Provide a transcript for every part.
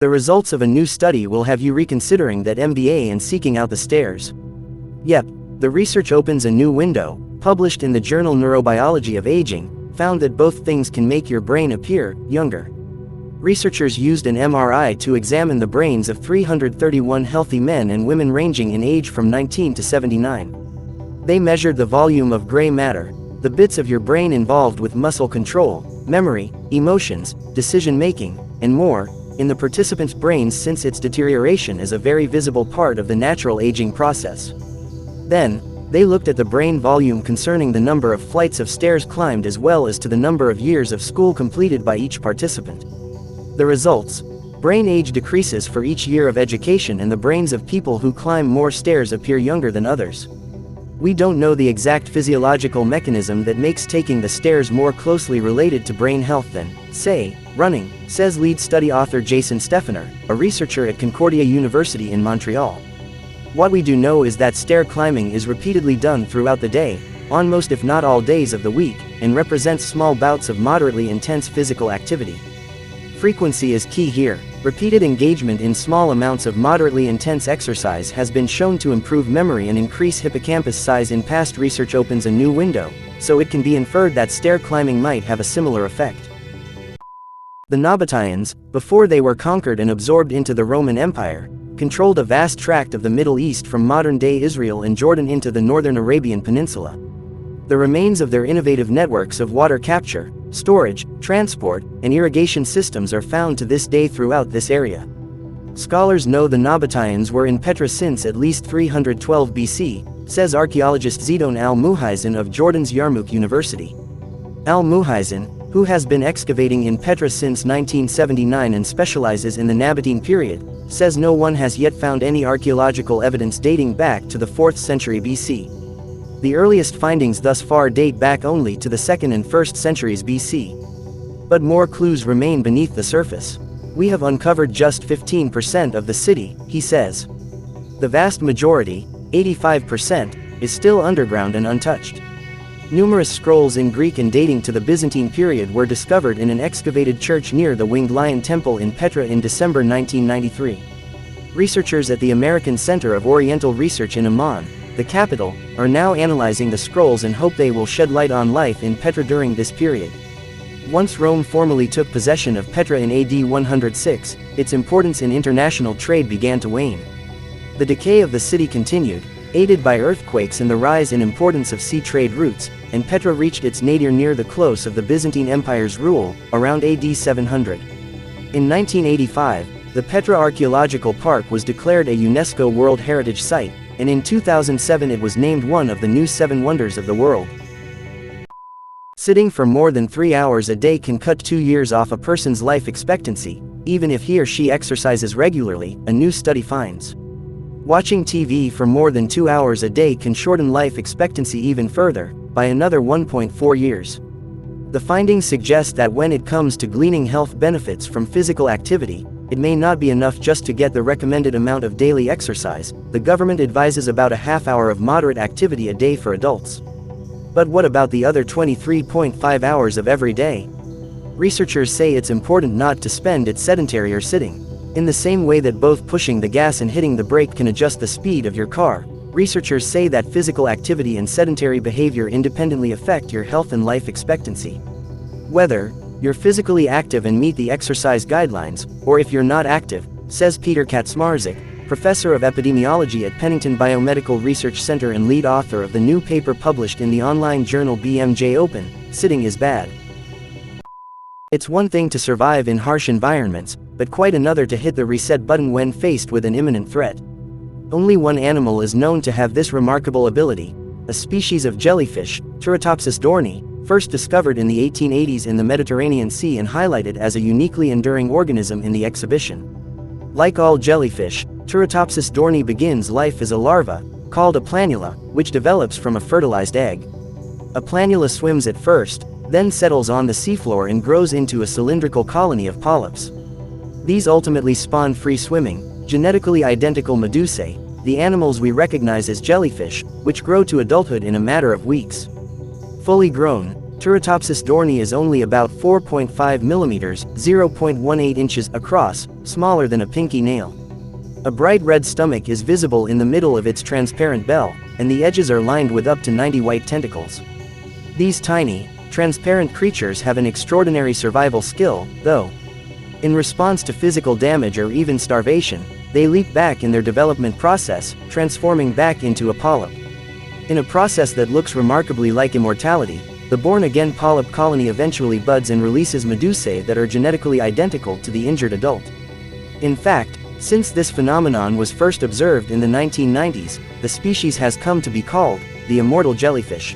The results of a new study will have you reconsidering that MBA and seeking out the stairs. Yep, the research opens a new window, published in the journal Neurobiology of Aging, found that both things can make your brain appear younger. Researchers used an MRI to examine the brains of 331 healthy men and women ranging in age from 19 to 79. They measured the volume of gray matter, the bits of your brain involved with muscle control, memory, emotions, decision-making, and more, in the participants' brains since its deterioration is a very visible part of the natural aging process. Then, they looked at the brain volume concerning the number of flights of stairs climbed as well as to the number of years of school completed by each participant. The results: brain age decreases for each year of education and the brains of people who climb more stairs appear younger than others. We don't know the exact physiological mechanism that makes taking the stairs more closely related to brain health than, say, running, says lead study author Jason Stephaner, a researcher at Concordia University in Montreal. What we do know is that stair climbing is repeatedly done throughout the day, on most if not all days of the week, and represents small bouts of moderately intense physical activity. Frequency is key here. Repeated engagement in small amounts of moderately intense exercise has been shown to improve memory and increase hippocampus size in past research opens a new window, so it can be inferred that stair climbing might have a similar effect. The Nabateans, before they were conquered and absorbed into the Roman Empire, controlled a vast tract of the Middle East from modern-day Israel and Jordan into the northern Arabian Peninsula. The remains of their innovative networks of water capture, storage, transport, and irrigation systems are found to this day throughout this area. Scholars know the Nabateans were in Petra since at least 312 BC, says archaeologist Zidon al-Muhaizen of Jordan's Yarmouk University. Al-Muhaizen, who has been excavating in Petra since 1979 and specializes in the Nabatean period, says no one has yet found any archaeological evidence dating back to the 4th century BC. The earliest findings thus far date back only to the 2nd and 1st centuries BC. But more clues remain beneath the surface. We have uncovered just 15% of the city, he says. The vast majority, 85%, is still underground and untouched. Numerous scrolls in Greek and dating to the Byzantine period were discovered in an excavated church near the Winged Lion Temple in Petra in December 1993. Researchers at the American Center of Oriental Research in Amman, the capital, are now analyzing the scrolls and hope they will shed light on life in Petra during this period. Once Rome formally took possession of Petra in AD 106, its importance in international trade began to wane. The decay of the city continued, aided by earthquakes and the rise in importance of sea trade routes, and Petra reached its nadir near the close of the Byzantine Empire's rule, around AD 700. In 1985, the Petra Archaeological Park was declared a UNESCO World Heritage Site, and in 2007 it was named one of the new 7 wonders of the world. Sitting for more than 3 hours a day can cut 2 years off a person's life expectancy, even if he or she exercises regularly, a new study finds. Watching TV for more than 2 hours a day can shorten life expectancy even further, by another 1.4 years. The findings suggest that when it comes to gleaning health benefits from physical activity, it may not be enough just to get the recommended amount of daily exercise. The government advises about a half hour of moderate activity a day for adults. But what about the other 23.5 hours of every day? Researchers say it's important not to spend it sedentary or sitting. In the same way that both pushing the gas and hitting the brake can adjust the speed of your car, researchers say that physical activity and sedentary behavior independently affect your health and life expectancy. Whether you're physically active and meet the exercise guidelines, or if you're not active, says Peter Kaczmarzyk, professor of epidemiology at Pennington Biomedical Research Center and lead author of the new paper published in the online journal BMJ Open, Sitting is Bad. It's one thing to survive in harsh environments, but quite another to hit the reset button when faced with an imminent threat. Only one animal is known to have this remarkable ability, a species of jellyfish, Turritopsis dohrnii, first discovered in the 1880s in the Mediterranean Sea and highlighted as a uniquely enduring organism in the exhibition. Like all jellyfish, Turritopsis dohrnii begins life as a larva, called a planula, which develops from a fertilized egg. A planula swims at first, then settles on the seafloor and grows into a cylindrical colony of polyps. These ultimately spawn free-swimming, genetically identical medusae, the animals we recognize as jellyfish, which grow to adulthood in a matter of weeks. Fully grown, Turritopsis dohrnii is only about 4.5 mm (0.18 inches) across, smaller than a pinky nail. A bright red stomach is visible in the middle of its transparent bell, and the edges are lined with up to 90 white tentacles. These tiny, transparent creatures have an extraordinary survival skill, though. In response to physical damage or even starvation, they leap back in their development process, transforming back into a polyp. In a process that looks remarkably like immortality, the born-again polyp colony eventually buds and releases medusae that are genetically identical to the injured adult. In fact, since this phenomenon was first observed in the 1990s, the species has come to be called the immortal jellyfish.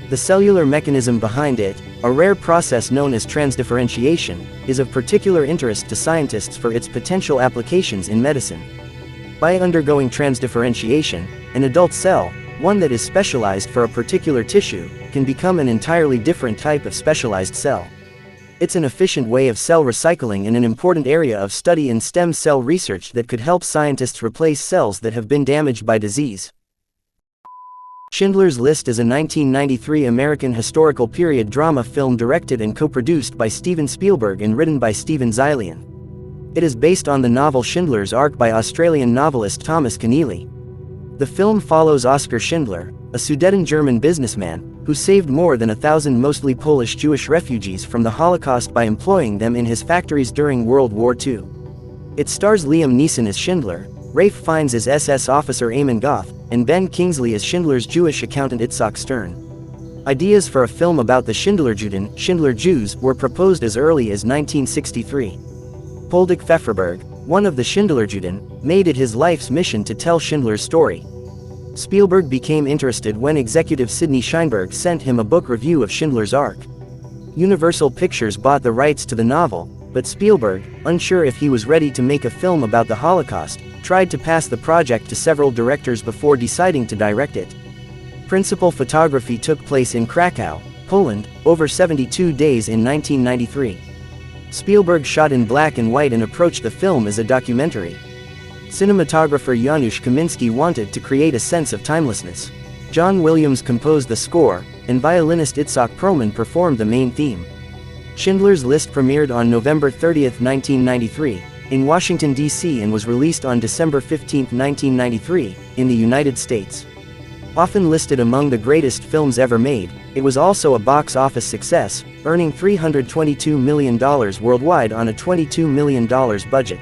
The cellular mechanism behind it, a rare process known as transdifferentiation, is of particular interest to scientists for its potential applications in medicine. By undergoing transdifferentiation, an adult cell, one that is specialized for a particular tissue, can become an entirely different type of specialized cell. It's an efficient way of cell recycling and an important area of study in stem cell research that could help scientists replace cells that have been damaged by disease. Schindler's List is a 1993 American historical period drama film directed and co-produced by Steven Spielberg and written by Stephen Zilian. It is based on the novel Schindler's Ark by Australian novelist Thomas Keneally. The film follows Oskar Schindler, a Sudeten-German businessman, who saved more than 1,000 mostly Polish Jewish refugees from the Holocaust by employing them in his factories during World War II. It stars Liam Neeson as Schindler, Ralph Fiennes as SS officer Eamon Goth, and Ben Kingsley as Schindler's Jewish accountant Itzhak Stern. Ideas for a film about the Schindlerjuden, Schindler Jews, were proposed as early as 1963. Poldek Pfefferberg, one of the Schindlerjuden, made it his life's mission to tell Schindler's story. Spielberg became interested when executive Sidney Sheinberg sent him a book review of Schindler's Ark. Universal Pictures bought the rights to the novel, but Spielberg, unsure if he was ready to make a film about the Holocaust, tried to pass the project to several directors before deciding to direct it. Principal photography took place in Krakow, Poland, over 72 days in 1993. Spielberg shot in black and white and approached the film as a documentary. Cinematographer Janusz Kaminski wanted to create a sense of timelessness. John Williams composed the score, and violinist Itzhak Perlman performed the main theme. Schindler's List premiered on November 30, 1993, in Washington, D.C. and was released on December 15, 1993, in the United States. Often listed among the greatest films ever made, it was also a box office success, earning $322 million worldwide on a $22 million budget.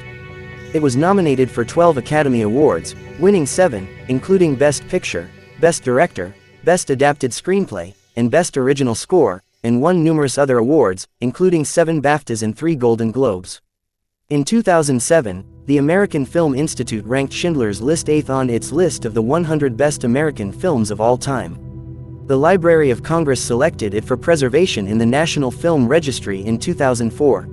It was nominated for 12 Academy Awards, winning 7, including Best Picture, Best Director, Best Adapted Screenplay, and Best Original Score, and won numerous other awards, including 7 BAFTAs and 3 Golden Globes. In 2007, the American Film Institute ranked Schindler's List 8th on its list of the 100 best American films of all time. The Library of Congress selected it for preservation in the National Film Registry in 2004.